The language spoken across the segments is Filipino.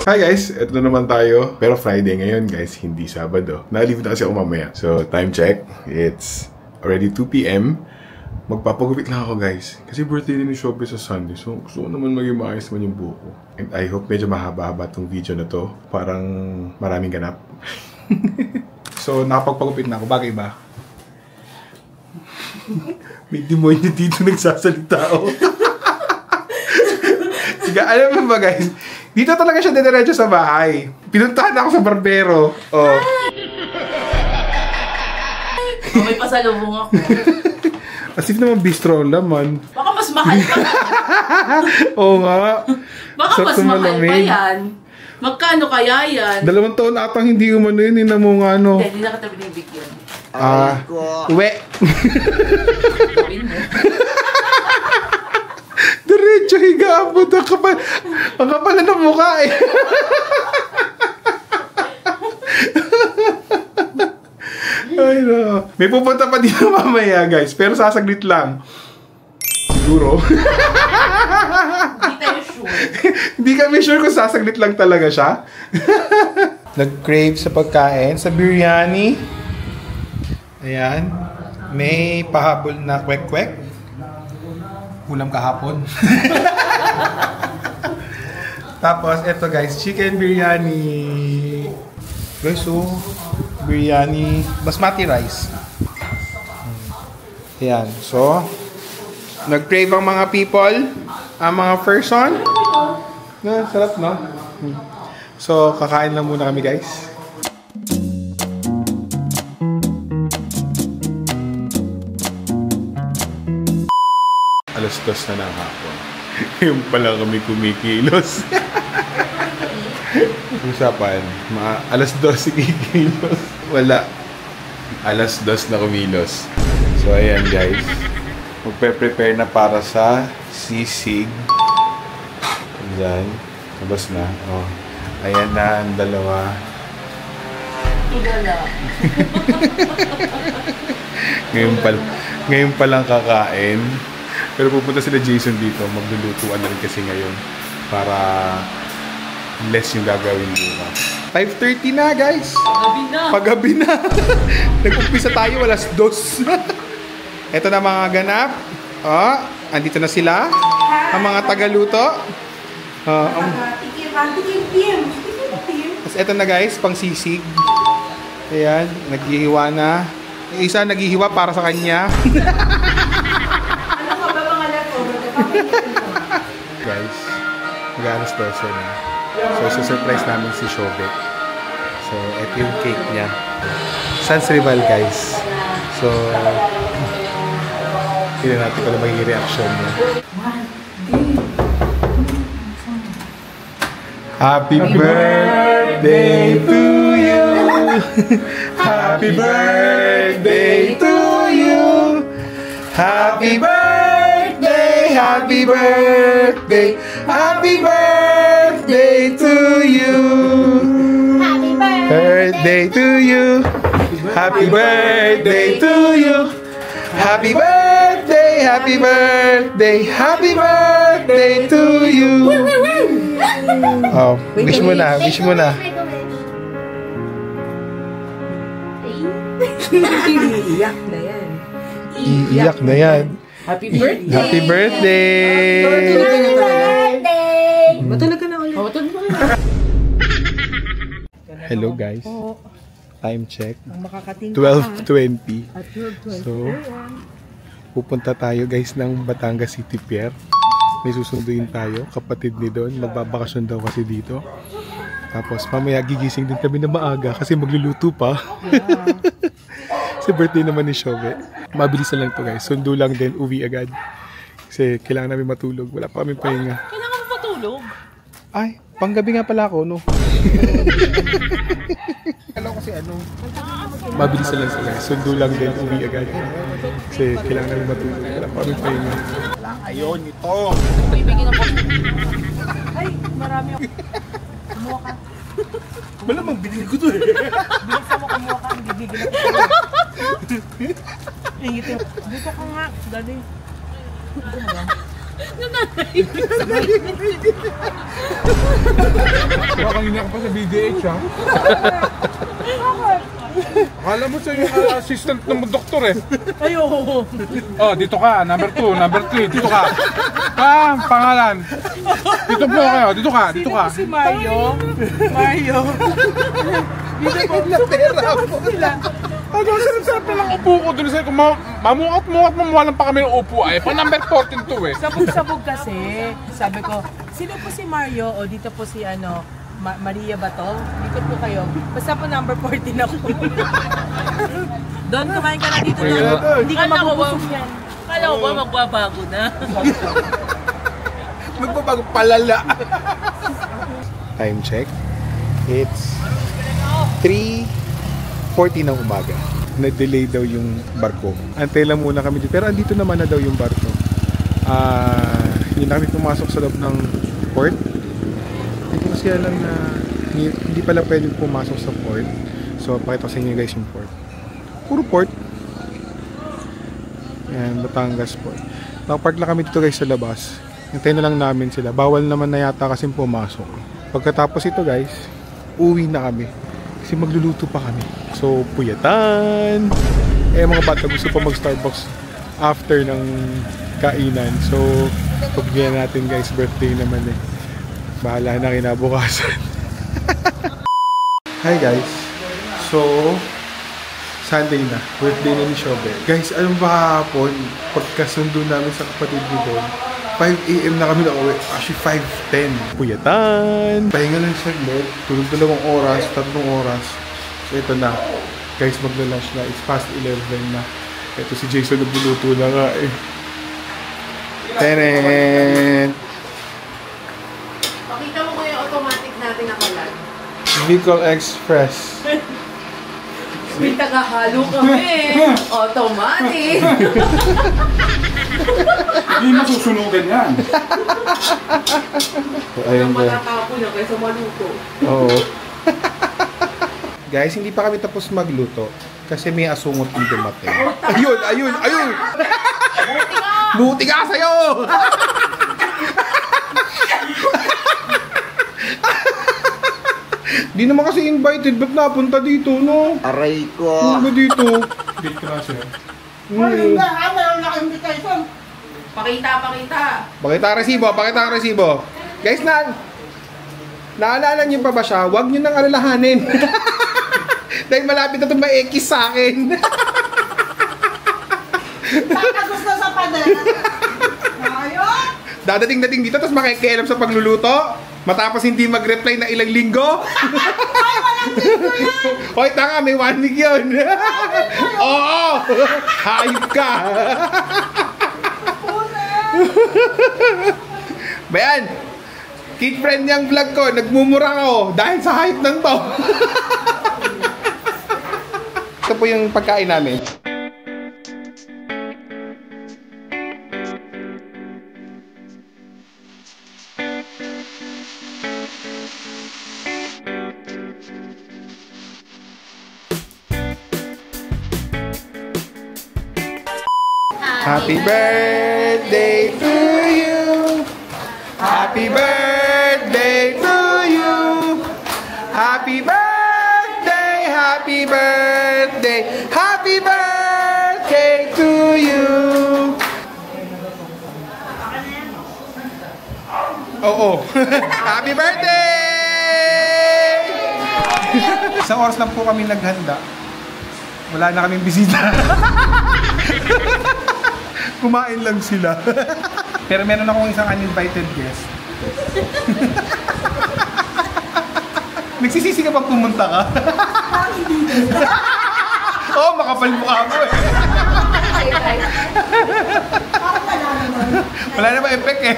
Hi guys, ito na naman tayo. Pero Friday ngayon guys, hindi Sabado. Na-leave na kasi ako mamaya. So, time check. It's already 2 PM. Magpapagupit lang ako guys. Kasi birthday din ni Shobe sa Sunday. So, gusto ko naman maging maayos naman yung buhok ko. And I hope medyo mahaba-haba tong video na to. Parang maraming ganap. So, nakapagpagupit na ako. Bagay ba? May demonyo dito nagsasalita ako. Alam mo ba guys? Dito talaga siya diretso sa bahay. Pinuntahan ako sa barbero. Oh. May pasalubong ako. As if naman bistro ang laman. Baka mas mahal pa. Oo nga. Baka mas mahal pa yan. Magkano kaya yan? 2 taon atang hindi umano yun. Hindi na mo nga ano. Hindi na kita binibigyan. Uwe. Gawin mo. Diretso higabot. Ang kapal na ng mukha eh. Ay no. May pupunta pa dito mamaya guys. Pero sasaglit lang. Siguro. Hindi tayo sure. Hindi kami sure kung sasaglit lang talaga siya. Nag-crave sa pagkain. Sa biryani. Ayan. May pahabol na kwek-kwek. Ulam kahapon. Tapos, eto guys, chicken biryani. Guys, so, biryani, basmati rice. Ayan, so, nag-crave ang mga people, ang mga person. Sarap, no? So, kakain lang muna kami, guys. Alas 2 na ng hapon. Yung pala kami kumikilos. Usapan, alas 12 kikilos. Wala. Alas 2 na kumilos. So, ayan guys. Magpe-prepare na para sa sisig. Ayan. Labas na. Oh. Ayan na ang dalawa. Tulala. Ngayon palang kakain. Pero pupunta sila Jason dito, maglulutuan na rin kasi ngayon para less yung gagawin bukas. 5:30 na guys! Paggabi na! Paggabi na! Nag-umpisa tayo, alas 2. Ito na mga ganap. Oh, andito na sila. Ang mga tagaluto. Tapos ito na guys, pang sisig. Ayan, naghihiwa na. Yung isa naghihiwa para sa kanya. Guys, mag-alas 12 na. So, surprise namin si Shobe. So, ito yung cake niya. Sans Rival, guys. So, tignan natin kung ano magiging reaction niya. Happy birthday to you! Happy birthday to you! Happy birthday! Happy birthday! Happy birthday to you! Happy Birthday to you! Happy birthday to you! Happy birthday! Happy birthday! Happy birthday to you! Oh, wish mo na, wish mo na. Iiyak na yan. Iiyak na yan. Happy birthday! Happy birthday! Matulog ka na ulit. Hello guys. Time check. 12:20. At 12:20. So, pupunta tayo guys ng Batangas City Pier. May susunduin tayo. Kapatid ni Don. Magbabakasyon daw kasi dito. Tapos mamaya gigising din kami na maaga kasi magluluto pa. Kasi birthday naman ni Shobe. Mabilis na lang to guys. Sundo lang din. Uwi agad. Kasi kailangan namin matulog. Wala pa kami pahinga. Kailangan mo matulog? Ay, panggabi nga pala ako, no? Alam ko kasi ano. Mabilis na lang sila. Sundo lang din. Uwi agad. Kasi kailangan namin matulog. Wala pa kami pahinga. Wala kayo nito. Bibigyan ng boss. Ay, marami ako. Kumuha ka. Malamang binili ko to eh. Bilisan mo kumuha ka. Bibigyan ako. Dito ka nga. Dali. Baka hindi ka pa sa BDH, ha? Akala mo siya yung assistant ng doktor, eh. Ayoko. Oh, dito ka. Number 2, number 3. Dito ka. Pangalan. Dito po kayo. Dito ka. Dito ka. Si Mario. Mario. Dito po. Napera po. Ano, sarap na lang upo ko doon sa'yo. Kung mamuhat pa kami ng upo ay. Pang number 14 to, eh. Sabog-sabog kasi. Sabi ko, sino po si Mario? O dito po si Maria ba to? Dito po kayo. Basta po number 14 ako. Doon, kumain ka na dito. Hindi ka mabubusog yan. Kala ko ba magbabago na? Magbabago palala. Time check. It's 3:40 ng umaga. Na-delay daw yung barko. Antay lang muna kami dito. Pero andito naman na daw yung barko. Hindi na kami pumasok sa loob ng port. Hindi ko kasi alam na hindi pala pwedeng pumasok sa port. So, pakita ko sa inyo guys yung port. Puro port. Yan, Batangas port. Nakapark lang kami dito guys sa labas. Hintayin na lang namin sila. Bawal naman na yata kasi pumasok. Pagkatapos ito guys, uwi na kami. Kasi magluluto pa kami. So, puyatan. Mga bata gusto pa mag-Starbucks after ng kainan. So, pagbiyan natin guys, birthday naman eh. Bahala na kinabukasan. Hi guys. So, Sunday na. Birthday na ni Shobe. Guys, alam ba hapon, pagkasundo namin sa kapatid ko doon, 5 AM na kami na uwi. Actually, 5:10. Puyatan. Pahinga lang saglit. Tulog 2 oras, 3 oras. So, ito na. Guys, magla-lunch na. It's past 11 na. Ito si Jason nagluluto na nga eh. Tenen! Pakita mo ko yung automatic natin nakalag. Vehicle Express. May tagahalo kami. Automatic. Hindi masusunugan yan. So, ayun guys. Malakapo na kaysa maluto. Oo. Guys, hindi pa kami tapos magluto. Kasi may asungot yung dumating. Ayun! Ayun! Ayun! Buti ka sa'yo! Di naman kasi invited. Ba't napunta dito, no? Aray ko. Ano ba dito? Date ka kasi. Pakita. Pakita ang resibo, pakita ang resibo. Guys, naalala niyo pa ba siya? Huwag niyo nang alalahanin. Dahil malapit na itong ma-ekis sa akin. Baka gusto sa padala. Ayun. Dadating dito, tapos makikialam sa pagluluto. Matapos hindi mag-reply na ilang linggo. Ay, walang linggo yan. Hoy, tanga, may 1 week yun. Oo! Hayop ka. Bayan, kid friend niyang vlog ko, nagmumura ako dahil sa hype ng to. Ito po yung pagkain namin. Happy birthday to you. Happy birthday to you. Happy birthday, happy birthday, happy birthday to you. Oo. Happy birthday! Isang oras lang po kami naghanda. Wala na kaming bisita. Kumain lang sila. Pero meron akong isang uninvited guest. Nagsisisi ka pag pumunta ka? Oo, makapal mukha mo eh. Wala na ba effect eh.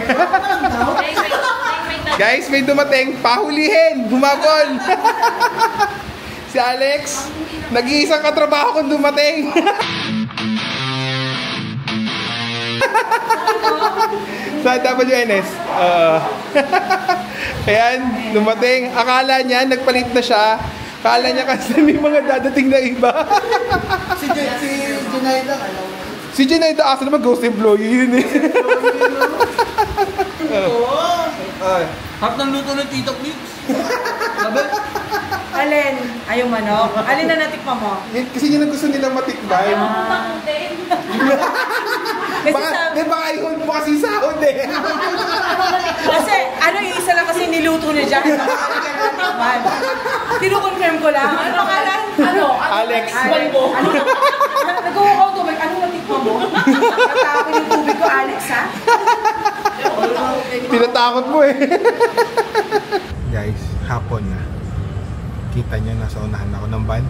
Guys, may dumating. Pahulihin! Gumagol! Si Alex, nag-iisang katrabaho kung dumating. Sa WNS. Ayan, dumating. Akala niya, nagpalit na siya. Akala niya kasi may mga dadating na iba. Si Junaida, alam mo. Si Junaida, asa naman ghost employee yun eh. Harap ng luto ng Tito Flix. Sabi? Alin? Ay, yung manok. Alin na natikpa mo? Kasi yun ang gusto nilang matikman. Kasi baka ihon mo kasi sahod eh. kasi, yung isa lang kasi niluto niya dyan. Natikman. Tinukonfirm ko lang. Ano pangalan? Alex. Nag-uwa ko tubig. Anong natikman mo? Natapin yung tubig ko, Alex, ha? Pinatakot mo eh. Guys, hapon na. Kita nyo, nasa unahan ako ng van.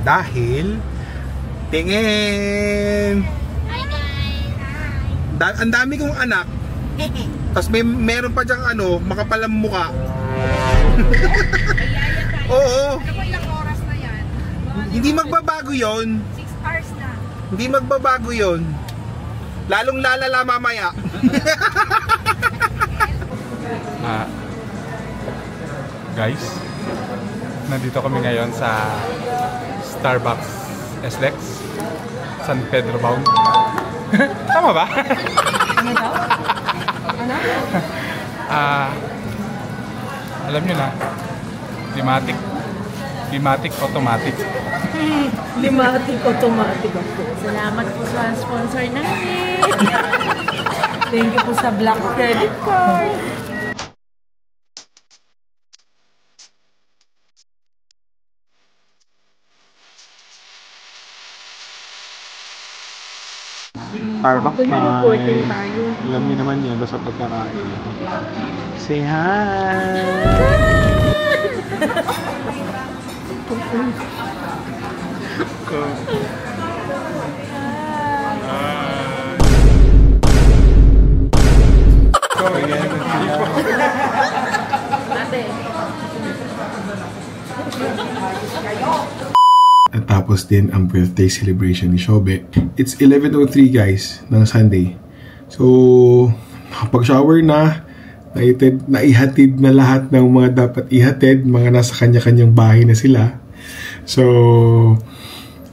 Dahil, tingin! Hi guys! Ang dami kong anak. Tapos meron pa dyang makapal ang muka. Oo. Ilang oras na yan? Hindi magbabago yon. 6 hours na. Hindi magbabago yon. Lalong lalala mamaya. Guys, nandito kami ngayon sa Starbucks SLEX, San Pedro Bound. Tama ba? Ano daw? Ano? Alam nyo na, Limatic Automatic. Limatic automatic ako. Salamat po sa sponsor namin. Thank you po sa Black Credit Card. Starbucks Reporting tayo. Alam niyo naman yan, basta pagkakain. Say hi! At tapos din ang birthday celebration ni Shobe. It's 11:03 guys ng Sunday. So, nakapag-shower na, naihatid na lahat ng mga dapat ihatid, mga nasa kanya-kanyang bahay na sila. So,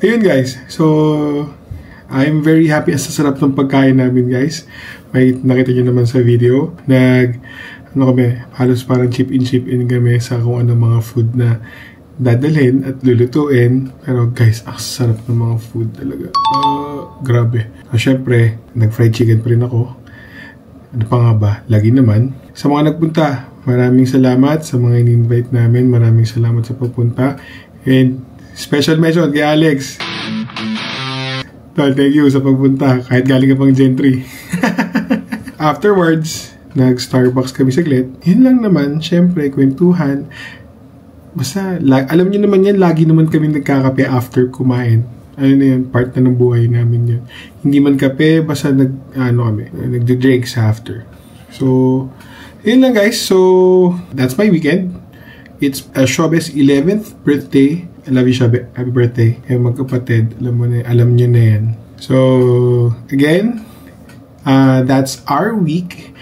ayun guys. So, I'm very happy sa sarap ng pagkain namin guys. May nakita nyo naman sa video. Halos parang chip-in kami sa kung ano mga food na dadalhin at lulutuin. Pero guys, ang sarap ng mga food talaga. Grabe. So, syempre, nag-fried chicken pa rin ako. Ano pa nga ba? Lagi naman. Sa mga nagpunta, maraming salamat sa mga in-invite namin. Maraming salamat sa pagpunta. And special mention kay Alex. Thank you sa pagpunta. Kahit galing ka pang Gentry. Afterwards, nag-Starbucks kami saglit. Yun lang naman, syempre, kwentuhan. Basta, alam niyo naman yan, lagi naman kami nagkakape after kumain. Ayun na yan, part na ng buhay namin yun. Hindi man kape, basta nag-drinks after. So, yun lang guys. So, that's my weekend. It's Shobe's 11th birthday. I love you, Shobe. Happy birthday. Kayo magkapatid. Alam nyo na yan. So, again, that's our week.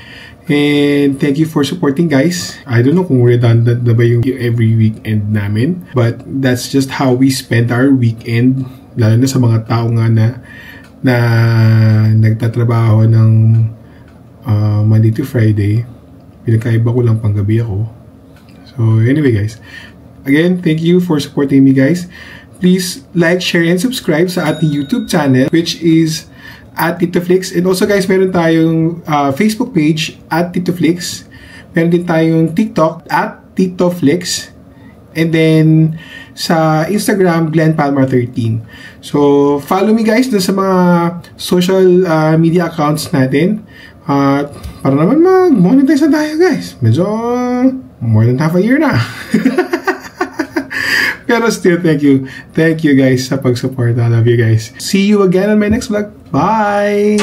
And thank you for supporting guys. I don't know kung redundant na ba yung every weekend namin. But that's just how we spend our weekend. Lalo na sa mga tao nga na nagtatrabaho ng Monday to Friday. Pinagkaiba ko lang panggabi ako. So anyway guys. Again, thank you for supporting me guys. Please like, share, and subscribe sa ating YouTube channel, which is at TitoFlix. And also guys, meron tayong Facebook page at TitoFlix. Meron din tayong TikTok at TitoFlix. And then sa Instagram, Glenn Palmar 13. So follow me guys dun sa mga social media accounts natin. Para naman mag-monetize na tayo guys. Medyo more than half a year na. Pero still, thank you. Thank you guys sa pag-support. I love you guys. See you again on my next vlog. Bye!